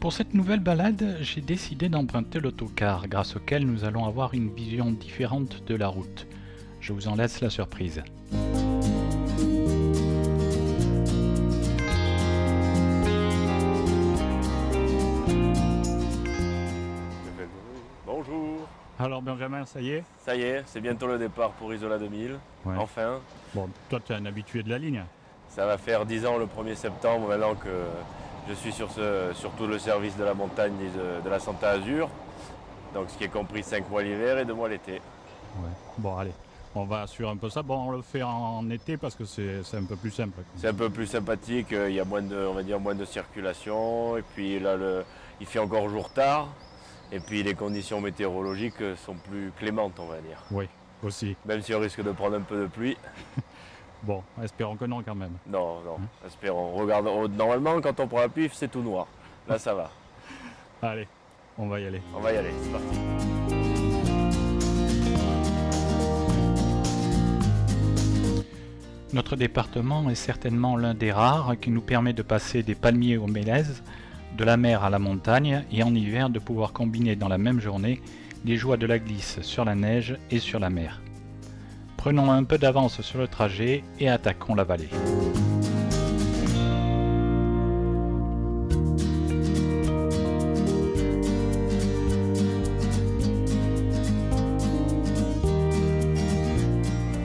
Pour cette nouvelle balade, j'ai décidé d'emprunter l'autocar, grâce auquel nous allons avoir une vision différente de la route. Je vous en laisse la surprise. Bonjour. Alors Benjamin, ça y est? Ça y est, c'est bientôt le départ pour Isola 2000. Ouais. Enfin. Bon, toi tu es un habitué de la ligne. Ça va faire 10 ans le 1er septembre maintenant que je suis sur tout le service de la montagne de la Santa Azur. Donc ce qui est compris 5 mois l'hiver et 2 mois l'été. Ouais. Bon allez, on va assurer un peu ça. Bon, on le fait en été parce que c'est un peu plus simple. C'est un peu plus sympathique, il y a moins de circulation. Et puis là, il fait encore jour tard. Et puis les conditions météorologiques sont plus clémentes, on va dire. Oui, aussi. Même si on risque de prendre un peu de pluie. Bon, espérons que non quand même. Non, espérons. Regarde, normalement, quand on prend la pluie, c'est tout noir. Là, ça va. Allez, on va y aller. On va y aller, c'est parti. Notre département est certainement l'un des rares qui nous permet de passer des palmiers aux mélèzes, de la mer à la montagne et en hiver de pouvoir combiner dans la même journée les joies de la glisse sur la neige et sur la mer. Prenons un peu d'avance sur le trajet et attaquons la vallée.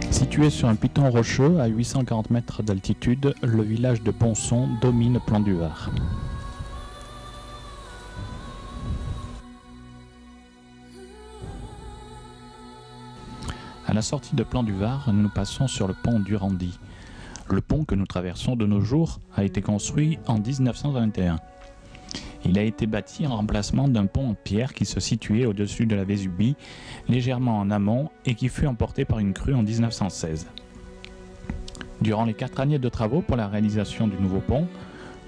Situé sur un piton rocheux à 840 mètres d'altitude, le village de Ponson domine Plan du Var. À la sortie de Plan du Var, nous passons sur le pont Durandi. Le pont que nous traversons de nos jours a été construit en 1921. Il a été bâti en remplacement d'un pont en pierre qui se situait au-dessus de la Vésubie, légèrement en amont, et qui fut emporté par une crue en 1916. Durant les 4 années de travaux pour la réalisation du nouveau pont,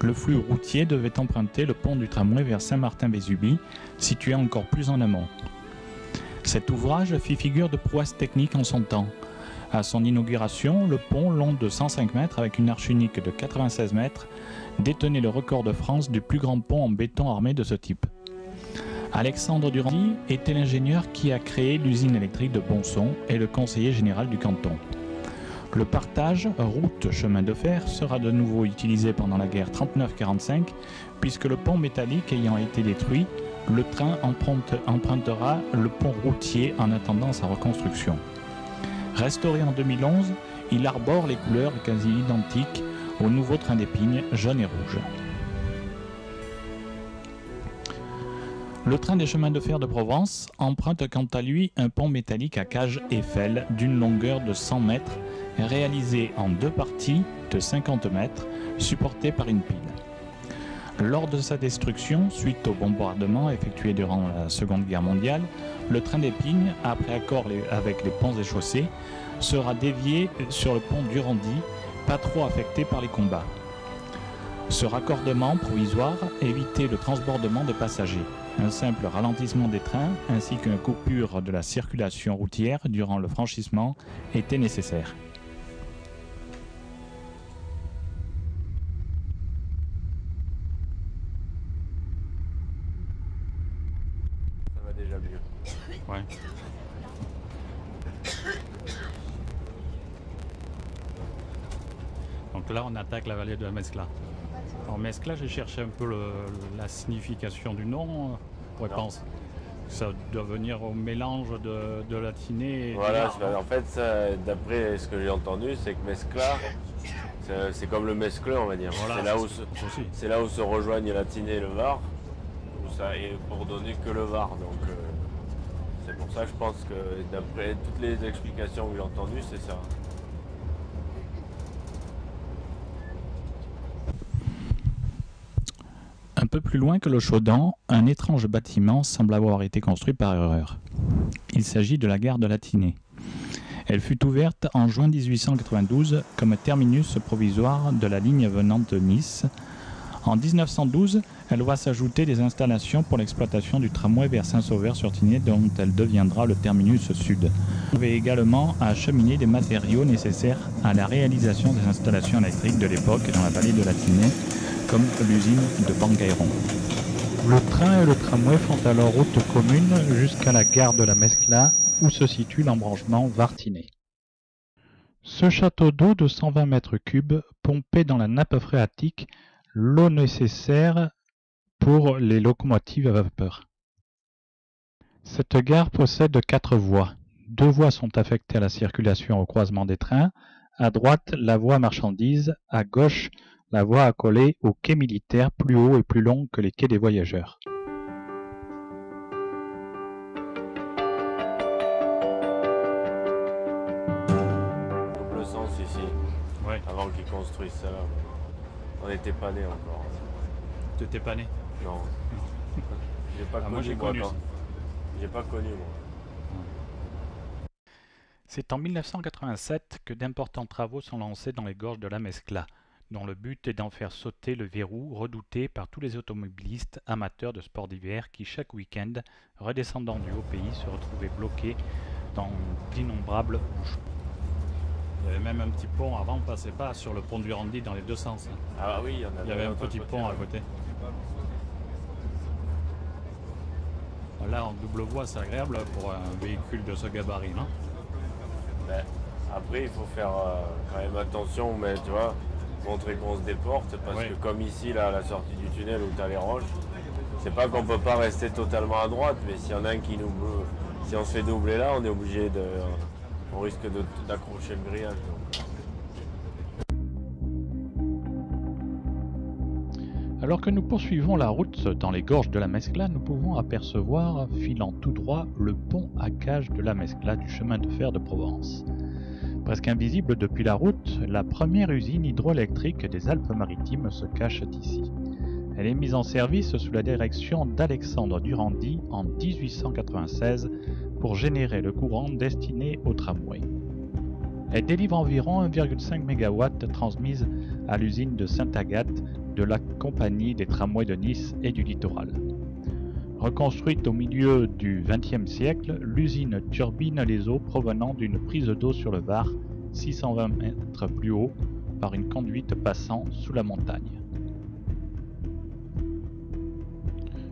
le flux routier devait emprunter le pont du tramway vers Saint-Martin-Vésubie, situé encore plus en amont. Cet ouvrage fit figure de prouesse technique en son temps. À son inauguration, le pont, long de 105 mètres avec une arche unique de 96 mètres, détenait le record de France du plus grand pont en béton armé de ce type. Alexandre Durandi était l'ingénieur qui a créé l'usine électrique de Ponson et le conseiller général du canton. Le partage route-chemin de fer sera de nouveau utilisé pendant la guerre 39-45, puisque le pont métallique ayant été détruit, le train empruntera le pont routier en attendant sa reconstruction. Restauré en 2011, il arbore les couleurs quasi identiques au nouveau train d'Épingle jaune et rouge. Le train des chemins de fer de Provence emprunte quant à lui un pont métallique à cage Eiffel d'une longueur de 100 mètres, réalisé en 2 parties de 50 mètres, supporté par une pile. Lors de sa destruction, suite au bombardement effectué durant la Seconde Guerre mondiale, le train d'Épingle, après accord avec les ponts et chaussées, sera dévié sur le pont Durandi, pas trop affecté par les combats. Ce raccordement provisoire évitait le transbordement de passagers. Un simple ralentissement des trains ainsi qu'une coupure de la circulation routière durant le franchissement était nécessaire. Déjà mieux. Ouais. Donc là, on attaque la vallée de la Mescla. En Mescla, j'ai cherché un peu la signification du nom. Je pense que ça doit venir au mélange de latiné et Voilà, du Var, en fait, d'après ce que j'ai entendu, c'est que Mescla, c'est comme le mesclun, on va dire. Voilà, c'est là où se rejoignent latiné et le Var. Ça est pour donner que le Var, donc c'est pour ça que je pense que d'après toutes les explications que j'ai entendues, c'est ça. Un peu plus loin que le Chaudan, un étrange bâtiment semble avoir été construit par erreur. Il s'agit de la gare de Latiné. Elle fut ouverte en juin 1892 comme terminus provisoire de la ligne venant de Nice, En 1912, elle voit s'ajouter des installations pour l'exploitation du tramway vers Saint-Sauveur-sur-Tinée dont elle deviendra le terminus sud. On avait également à acheminer des matériaux nécessaires à la réalisation des installations électriques de l'époque dans la vallée de la Tinée, comme l'usine de Bangaïron. Le train et le tramway font alors route commune jusqu'à la gare de la Mescla où se situe l'embranchement Var-Tinée. Ce château d'eau de 120 mètres cubes pompait dans la nappe phréatique l'eau nécessaire pour les locomotives à vapeur. Cette gare possède 4 voies. 2 voies sont affectées à la circulation au croisement des trains. À droite, la voie marchandises. À gauche, la voie accolée au quai militaire plus haut et plus long que les quais des voyageurs. Double sens ici. Ouais. Avant qu'ils construisent ça, on n'était pas nés encore. Tu n'étais pas né? Non. J'ai pas connu, moi j'ai connu ça. J'ai pas connu moi. C'est en 1987 que d'importants travaux sont lancés dans les gorges de la Mescla, dont le but est d'en faire sauter le verrou redouté par tous les automobilistes amateurs de sports d'hiver qui, chaque week-end, redescendant du haut pays, se retrouvaient bloqués dans d'innombrables bouchons. Il y avait même un petit pont avant, on ne passait pas sur le pont du Randy dans les deux sens. Ah oui, Il y avait un petit pont à côté. Là, en double voie, c'est agréable pour un véhicule de ce gabarit, non? Ben, après, il faut faire quand même attention, mais tu vois, montrer qu'on se déporte, parce que comme ici, là, à la sortie du tunnel où tu as les roches, c'est pas qu'on peut pas rester totalement à droite, mais s'il y en a un qui nous... Si on se fait doubler là, on est obligé de... On risque d'accrocher le grillage. Alors que nous poursuivons la route dans les gorges de la Mescla, nous pouvons apercevoir, filant tout droit, le pont à cage de la Mescla du chemin de fer de Provence. Presque invisible depuis la route, la première usine hydroélectrique des Alpes-Maritimes se cache ici. Elle est mise en service sous la direction d'Alexandre Durandi en 1896 pour générer le courant destiné au tramway. Elle délivre environ 1,5 MW transmise à l'usine de Sainte-Agathe de la Compagnie des tramways de Nice et du littoral. Reconstruite au milieu du XXe siècle, l'usine turbine les eaux provenant d'une prise d'eau sur le Var, 620 mètres plus haut, par une conduite passant sous la montagne.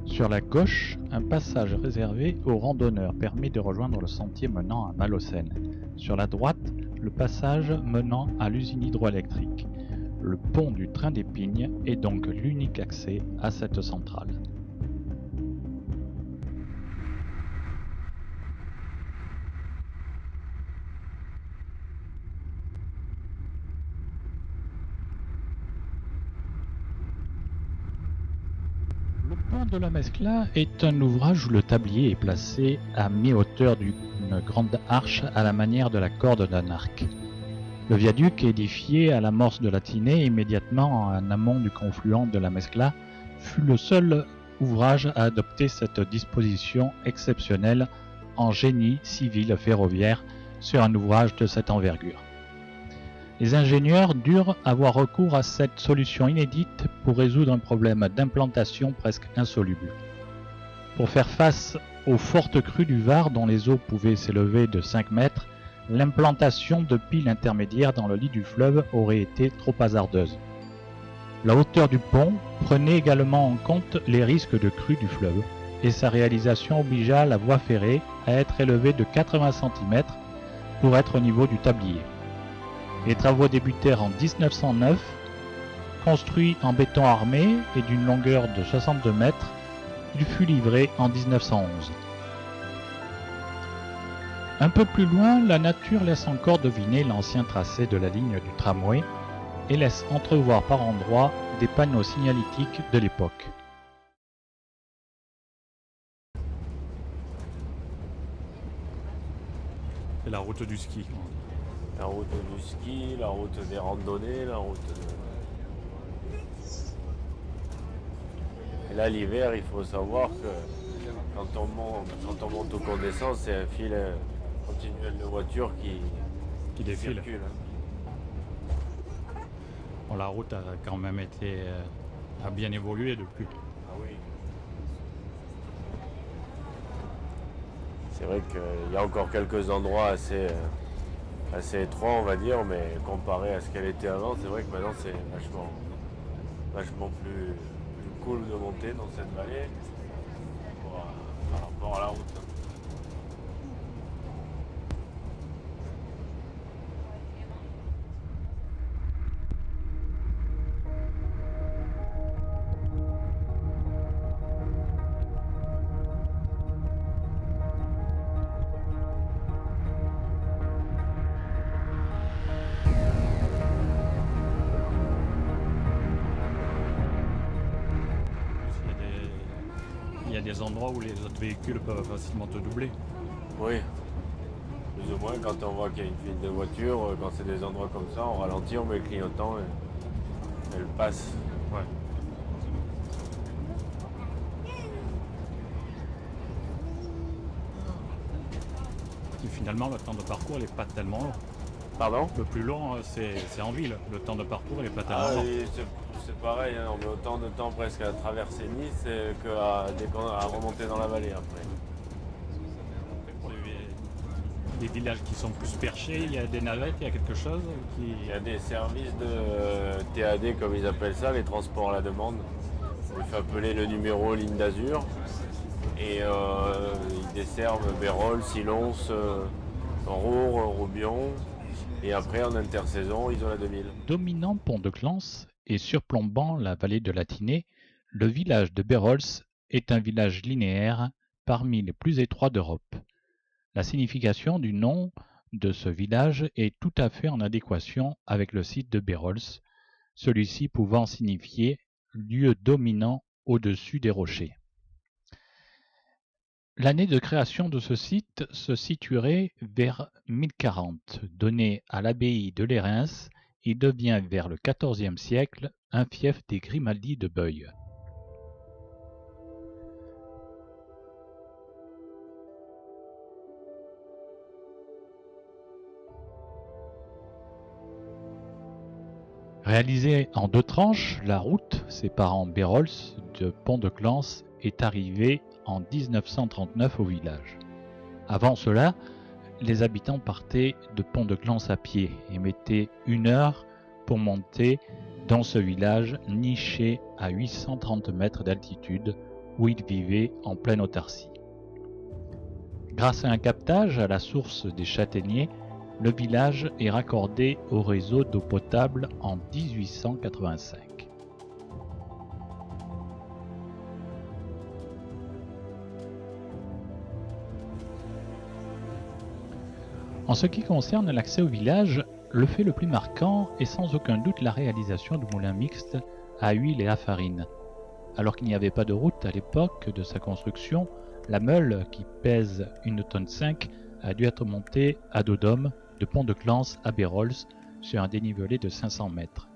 Sur la gauche, un passage réservé aux randonneurs permet de rejoindre le sentier menant à Malocène. Sur la droite, le passage menant à l'usine hydroélectrique. Le pont du train des Pignes est donc l'unique accès à cette centrale. Le pont de la Mescla est un ouvrage où le tablier est placé à mi-hauteur d'une grande arche à la manière de la corde d'un arc. Le viaduc, édifié à l'amorce de la Tinée, immédiatement en amont du confluent de la Mescla, fut le seul ouvrage à adopter cette disposition exceptionnelle en génie civil ferroviaire sur un ouvrage de cette envergure. Les ingénieurs durent avoir recours à cette solution inédite pour résoudre un problème d'implantation presque insoluble. Pour faire face aux fortes crues du Var dont les eaux pouvaient s'élever de 5 mètres, l'implantation de piles intermédiaires dans le lit du fleuve aurait été trop hasardeuse. La hauteur du pont prenait également en compte les risques de crue du fleuve, et sa réalisation obligea la voie ferrée à être élevée de 80 cm pour être au niveau du tablier. Les travaux débutèrent en 1909, construit en béton armé et d'une longueur de 62 mètres, il fut livré en 1911. Un peu plus loin, la nature laisse encore deviner l'ancien tracé de la ligne du tramway et laisse entrevoir par endroits des panneaux signalétiques de l'époque. C'est la route du ski. La route du ski, la route des randonnées, la route de... Et là, l'hiver, il faut savoir que quand on monte ou qu'on descend, c'est un fil continuel de voitures qui défile. Circule. Bon, la route a quand même été a bien évolué depuis. Ah oui. C'est vrai qu'il y a encore quelques endroits assez étroits, on va dire, mais comparé à ce qu'elle était avant, c'est vrai que maintenant c'est vachement plus cool de monter dans cette vallée par rapport à la route. Il y a des endroits où les autres véhicules peuvent facilement te doubler. Oui, plus ou moins quand on voit qu'il y a une file de voitures, quand c'est des endroits comme ça, on ralentit, on met le clignotant et elle passe. Ouais. Et finalement, le temps de parcours n'est pas tellement long. Pardon? Le plus long, c'est en ville. Le temps de parcours n'est pas tellement Ah, long. c'est pareil, hein, on met autant de temps presque à traverser Nice qu'à remonter dans la vallée après. Pour les villages qui sont plus perchés, il y a des navettes, il y a quelque chose qui... Il y a des services de TAD, comme ils appellent ça, les transports à la demande. Il faut appeler le numéro ligne d'Azur et ils desservent Bérol, Silons, Roure, Roubion et après en intersaison, ils ont la 2000. Dominant Pont-de-Clans et surplombant la vallée de la Tinée, le village de Bérols est un village linéaire parmi les plus étroits d'Europe. La signification du nom de ce village est tout à fait en adéquation avec le site de Bérols, celui-ci pouvant signifier lieu dominant au-dessus des rochers. L'année de création de ce site se situerait vers 1040. Donné à l'abbaye de Lérins, il devient vers le XIVe siècle un fief des Grimaldi de Beuil. Réalisée en 2 tranches, la route séparant Bérols de Pont-de-Clans est arrivée en 1939 au village. Avant cela, les habitants partaient de Pont-de-Clans à pied et mettaient 1 heure pour monter dans ce village niché à 830 mètres d'altitude où ils vivaient en pleine autarcie. Grâce à un captage à la source des Châtaigniers, le village est raccordé au réseau d'eau potable en 1885. En ce qui concerne l'accès au village, le fait le plus marquant est sans aucun doute la réalisation du moulin mixte à huile et à farine. Alors qu'il n'y avait pas de route à l'époque de sa construction, la meule, qui pèse 1,5 tonne, a dû être montée à dos d'homme de Pont-de-Clans à Bérols sur un dénivelé de 500 mètres.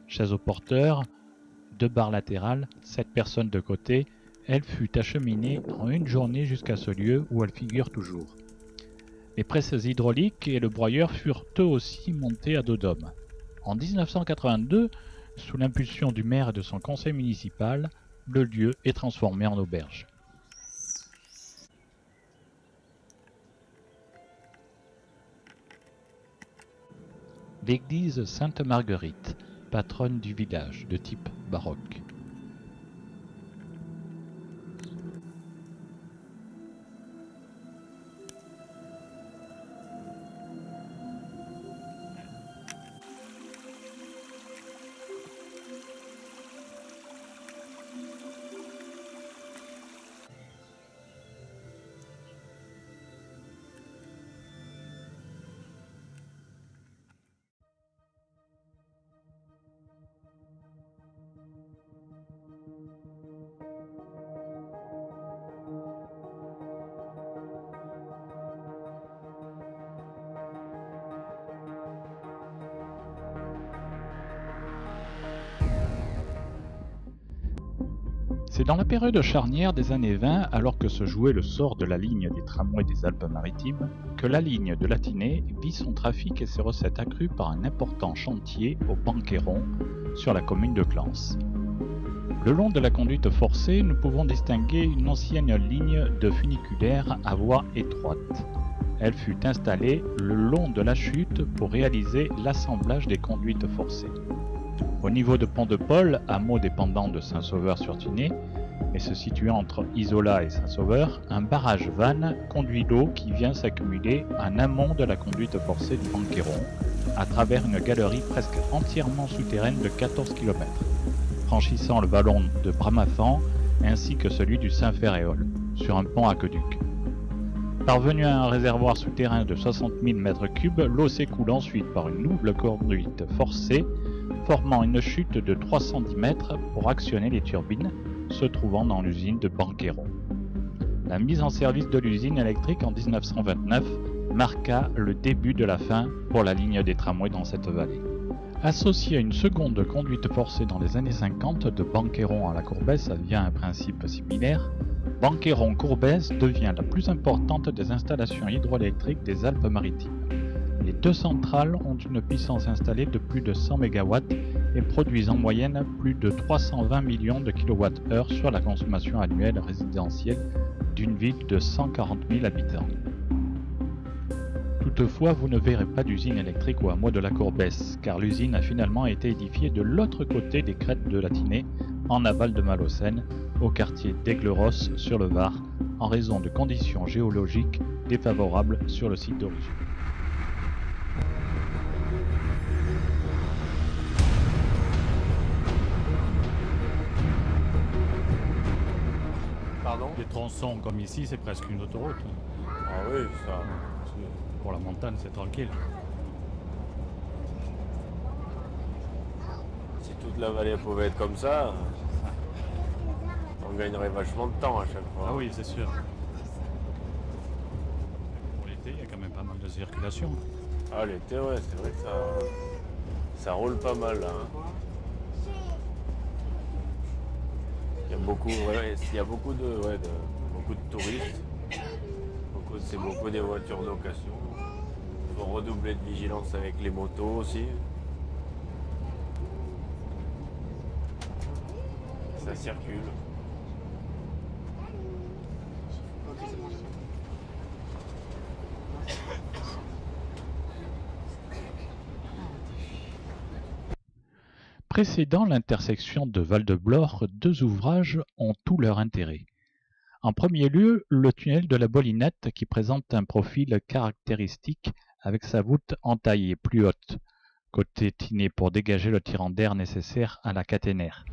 Chaise au porteur, 2 barres latérales, 7 personnes de côté, elle fut acheminée en 1 journée jusqu'à ce lieu où elle figure toujours. Les presses hydrauliques et le broyeur furent eux aussi montés à dos d'homme. En 1982, sous l'impulsion du maire et de son conseil municipal, le lieu est transformé en auberge. L'église Sainte-Marguerite, patronne du village, de type baroque. C'est dans la période charnière des années 20, alors que se jouait le sort de la ligne des tramways des Alpes-Maritimes, que la ligne de la Tinée vit son trafic et ses recettes accrues par un important chantier au Banqueron sur la commune de Clans. Le long de la conduite forcée, nous pouvons distinguer une ancienne ligne de funiculaire à voie étroite. Elle fut installée le long de la chute pour réaliser l'assemblage des conduites forcées. Au niveau de Pont-de-Paul, hameau dépendant de Saint-Sauveur-sur-Tinée, et se situant entre Isola et Saint-Sauveur, un barrage vanne conduit l'eau qui vient s'accumuler en amont de la conduite forcée du Banqueron, à travers une galerie presque entièrement souterraine de 14 km, franchissant le vallon de Bramafan ainsi que celui du Saint-Ferréol, sur un pont aqueduc. Parvenu à un réservoir souterrain de 60 000 m3, l'eau s'écoule ensuite par une double conduite forcée, formant une chute de 310 mètres pour actionner les turbines se trouvant dans l'usine de Banqueron. La mise en service de l'usine électrique en 1929 marqua le début de la fin pour la ligne des tramways dans cette vallée. Associée à une seconde conduite forcée dans les années 50 de Banqueron à la Courbesse via un principe similaire, Banqueron-Courbesse devient la plus importante des installations hydroélectriques des Alpes-Maritimes. Les deux centrales ont une puissance installée de plus de 100 MW et produisent en moyenne plus de 320 millions de kWh sur la consommation annuelle résidentielle d'une ville de 140 000 habitants. Toutefois, vous ne verrez pas d'usine électrique au hameau de la Courbesse, car l'usine a finalement été édifiée de l'autre côté des crêtes de la Tinée, en aval de Malaucène, au quartier d'Aiglerosse sur le Var, en raison de conditions géologiques défavorables sur le site d'origine. Pardon? Les tronçons comme ici, c'est presque une autoroute. Ah oui, ça. Pour la montagne, c'est tranquille. Si toute la vallée pouvait être comme ça, on gagnerait vachement de temps à chaque fois. Ah oui, c'est sûr. Pour l'été, il y a quand même pas mal de circulation. Ah, l'été, ouais, c'est vrai que ça roule pas mal là. Hein. Il y a beaucoup de touristes. C'est beaucoup des voitures de location. Il faut redoubler de vigilance avec les motos aussi. Ça circule. Précédant l'intersection de Val-de-Blore, deux ouvrages ont tout leur intérêt. En premier lieu, le tunnel de la Bolinette qui présente un profil caractéristique avec sa voûte entaillée plus haute, côté Tinée pour dégager le tirant d'air nécessaire à la caténaire.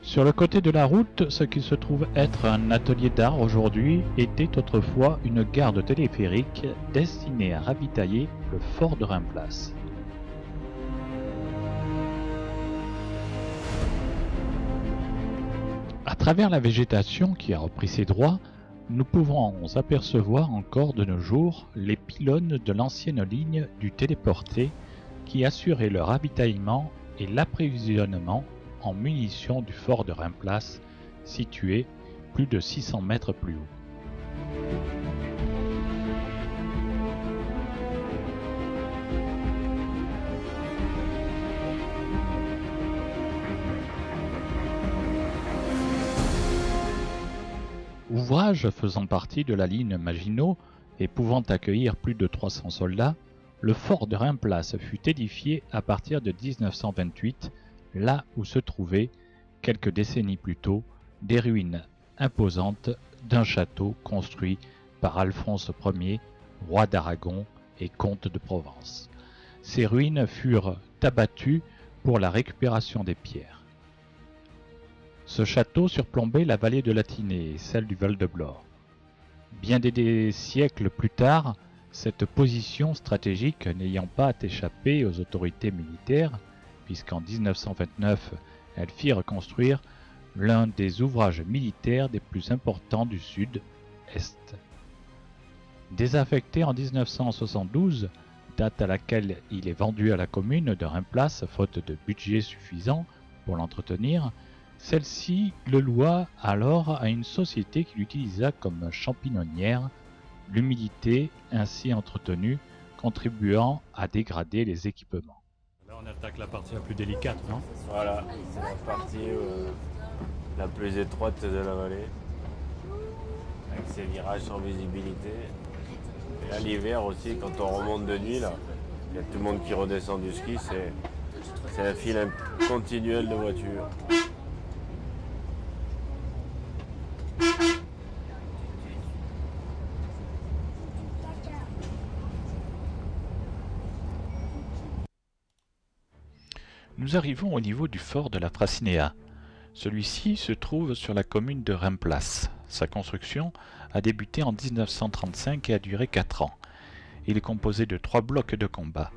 Sur le côté de la route, ce qui se trouve être un atelier d'art aujourd'hui était autrefois une gare de téléphérique destinée à ravitailler le fort de Reims-Place. À travers la végétation qui a repris ses droits, nous pouvons apercevoir encore de nos jours les pylônes de l'ancienne ligne du téléporté qui assuraient le ravitaillement et l'approvisionnement en munitions du fort de Reims-Place, situé plus de 600 mètres plus haut. Ouvrage faisant partie de la ligne Maginot et pouvant accueillir plus de 300 soldats, le fort de Reims-Place fut édifié à partir de 1928, là où se trouvaient, quelques décennies plus tôt, des ruines imposantes d'un château construit par Alphonse Ier, roi d'Aragon et comte de Provence. Ces ruines furent abattues pour la récupération des pierres. Ce château surplombait la vallée de la Tinée et celle du Val-de-Blore. Bien des siècles plus tard, cette position stratégique n'ayant pas échappé aux autorités militaires, puisqu'en 1929, elles firent construire l'un des ouvrages militaires des plus importants du Sud-Est. Désaffecté en 1972, date à laquelle il est vendu à la commune de Reims-Place faute de budget suffisant pour l'entretenir, celle-ci le loua alors à une société qui l'utilisa comme champignon-nière, l'humidité ainsi entretenue contribuant à dégrader les équipements. Là, on attaque la partie la plus délicate, non? Voilà, c'est la partie la plus étroite de la vallée, avec ses virages sans visibilité. Et là, l'hiver aussi, quand on remonte de nuit, là, il y a tout le monde qui redescend du ski, c'est un fil continuel de voitures. Nous arrivons au niveau du fort de la Frassinéa. Celui-ci se trouve sur la commune de Reims-Place. Sa construction a débuté en 1935 et a duré 4 ans. Il est composé de 3 blocs de combat.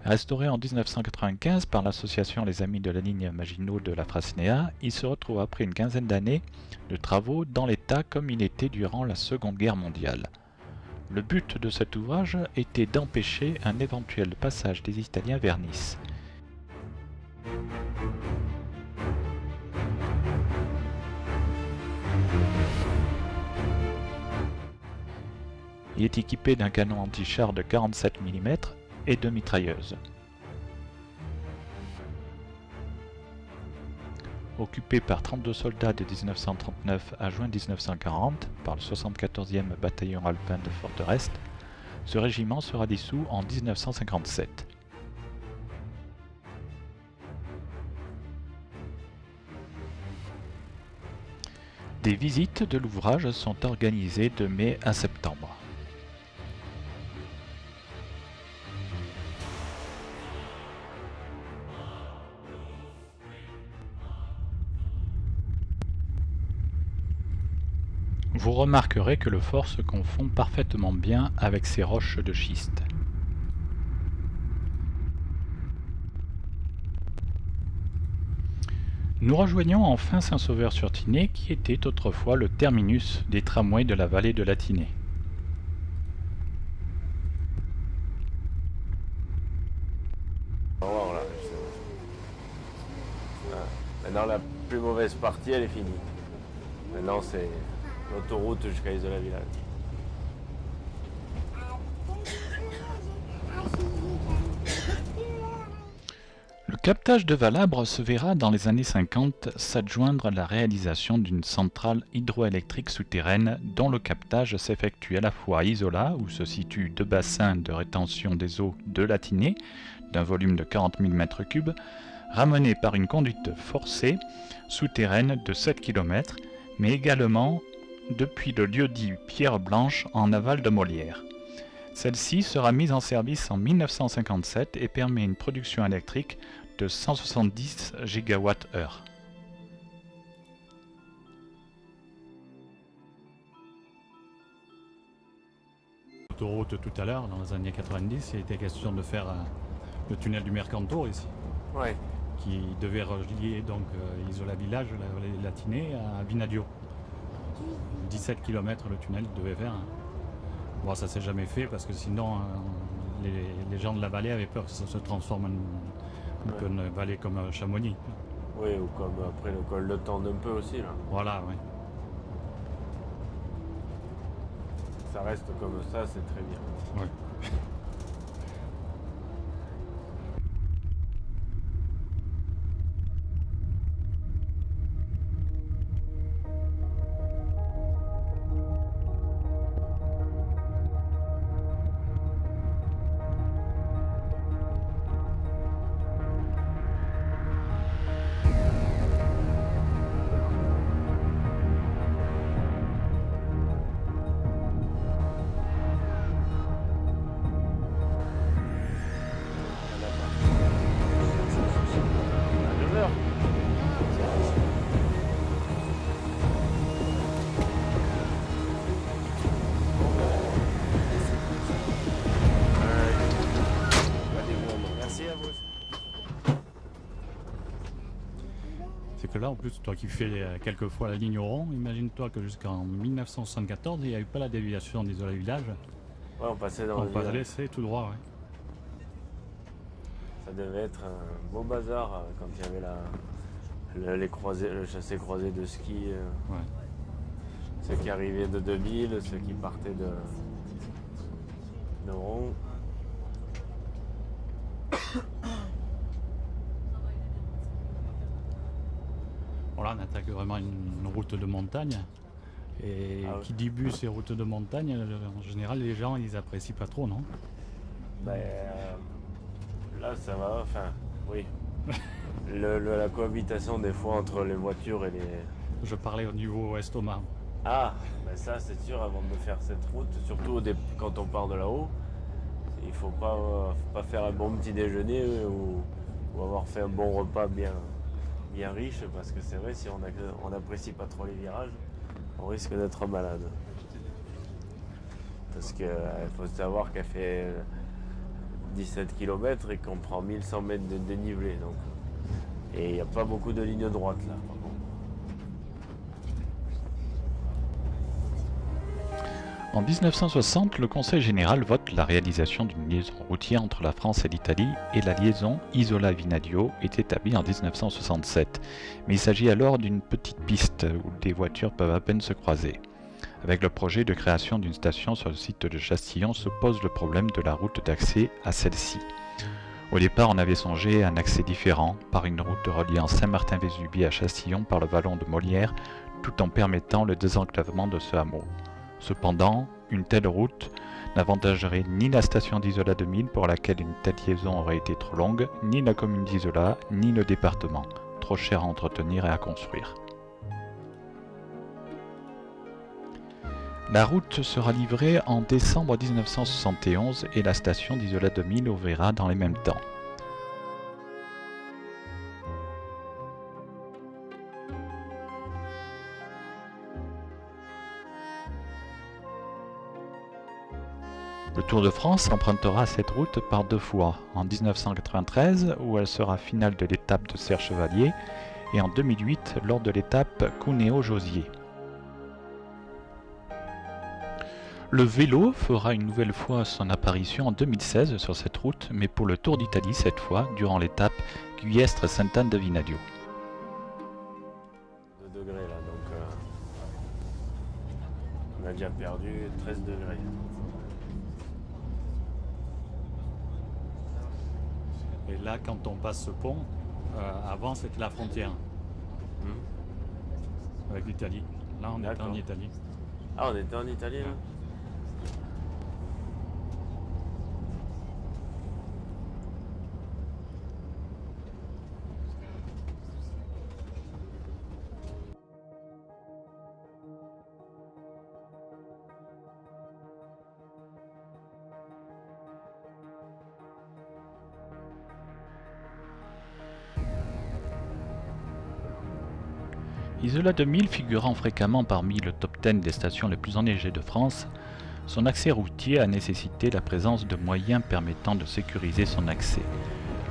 Restauré en 1995 par l'association Les Amis de la ligne Maginot de la Frassinéa, il se retrouve après une quinzaine d'années de travaux dans l'état comme il était durant la Seconde Guerre mondiale. Le but de cet ouvrage était d'empêcher un éventuel passage des Italiens vers Nice. Il est équipé d'un canon anti-char de 47 mm et de mitrailleuses. Occupé par 32 soldats de 1939 à juin 1940 par le 74e bataillon alpin de Forterest, ce régiment sera dissous en 1957. Des visites de l'ouvrage sont organisées de mai à septembre. Vous remarquerez que le fort se confond parfaitement bien avec ces roches de schiste. Nous rejoignons enfin Saint-Sauveur-sur-Tinée qui était autrefois le terminus des tramways de la vallée de la Tinée. Voilà. Maintenant la plus mauvaise partie elle est finie. Maintenant c'est l'autoroute jusqu'à Isola-Village. Le captage de Valabre se verra dans les années 50 s'adjoindre la réalisation d'une centrale hydroélectrique souterraine dont le captage s'effectue à la fois à Isola, où se situent 2 bassins de rétention des eaux de la Tinée, d'un volume de 40 000 m3, ramenés par une conduite forcée souterraine de 7 km, mais également depuis le lieu-dit Pierre Blanche en aval de Molière. Celle-ci sera mise en service en 1957 et permet une production électrique de 170 GWh. L'autoroute tout à l'heure, dans les années 90, il était question de faire le tunnel du Mercantour ici, Ouais. qui devait relier donc Isola Village, la Tinée, à Vinadio. 17 km le tunnel devait faire. Bon, ça s'est jamais fait parce que sinon les gens de la vallée avaient peur que ça se transforme en une vallée comme Chamonix. Oui, ou comme après le col de Tende un peu aussi là. Voilà, oui. Ça reste comme ça, c'est très bien. Ouais. C'est que là, en plus, toi qui fais quelques fois la ligne au rond, imagine-toi que jusqu'en 1974, il n'y a eu pas la déviation d'Isola Village. Ouais, on passait dans On le passait village. tout droit, ouais. Ça devait être un beau bazar quand il y avait les croisés, le chassé-croisé de ski. Ouais. Ceux qui arrivaient de 2000, ceux qui partaient de Rond. attaque vraiment une route de montagne. Et qui dit bus et route de montagne, en général, les gens, ils apprécient pas trop, non? Ben, là, ça va, enfin, oui. La cohabitation des fois entre les voitures et les... Je parlais au niveau estomac. Ah, ben ça c'est sûr, avant de faire cette route, surtout quand on part de là-haut, il faut pas faire un bon petit déjeuner ou avoir fait un bon repas bien riche, parce que c'est vrai, si on n'apprécie pas trop les virages, on risque d'être malade. Parce qu'il faut savoir qu'elle fait 17 km et qu'on prend 1100 mètres de dénivelé. Donc. Et il n'y a pas beaucoup de lignes droites là. En 1960, le Conseil général vote la réalisation d'une liaison routière entre la France et l'Italie et la liaison Isola-Vinadio est établie en 1967. Mais il s'agit alors d'une petite piste où des voitures peuvent à peine se croiser. Avec le projet de création d'une station sur le site de Chastillon se pose le problème de la route d'accès à celle-ci. Au départ, on avait songé à un accès différent, par une route reliant Saint-Martin-Vésubie à Chastillon par le vallon de Molière, tout en permettant le désenclavement de ce hameau. Cependant, une telle route n'avantagerait ni la station d'Isola 2000 pour laquelle une telle liaison aurait été trop longue, ni la commune d'Isola, ni le département, trop cher à entretenir et à construire. La route sera livrée en décembre 1971 et la station d'Isola 2000 ouvrira dans les mêmes temps. Le Tour de France empruntera cette route par 2 fois, en 1993 où elle sera finale de l'étape de Serre-Chevalier et en 2008 lors de l'étape Cuneo-Josier. Le vélo fera une nouvelle fois son apparition en 2016 sur cette route, mais pour le Tour d'Italie cette fois, durant l'étape Guiestre-Sainte-Anne-de-Vinadio. 2 degrés là, donc on a déjà perdu 13 degrés. Et là, quand on passe ce pont, avant c'était la frontière avec l'Italie. Là, on est en Italie. Ah, on était en Italie là? Isola 2000 figurant fréquemment parmi le top 10 des stations les plus enneigées de France, son accès routier a nécessité la présence de moyens permettant de sécuriser son accès.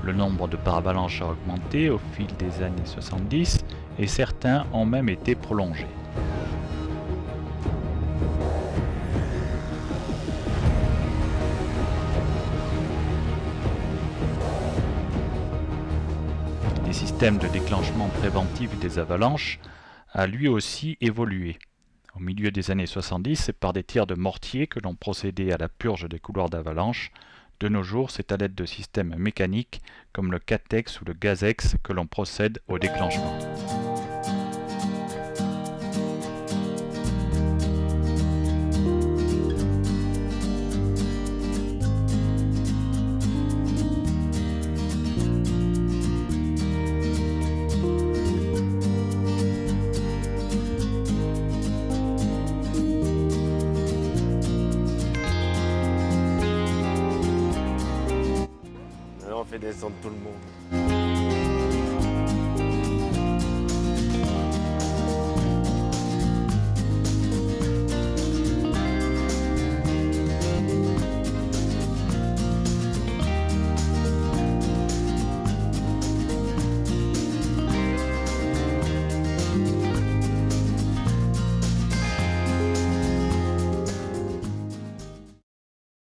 Le nombre de paravalanches a augmenté au fil des années 70 et certains ont même été prolongés. Les systèmes de déclenchement préventif des avalanches a lui aussi évolué. Au milieu des années 70, c'est par des tirs de mortier que l'on procédait à la purge des couloirs d'avalanche. De nos jours, c'est à l'aide de systèmes mécaniques comme le Catex ou le Gazex que l'on procède au déclenchement. On fait descendre tout le monde.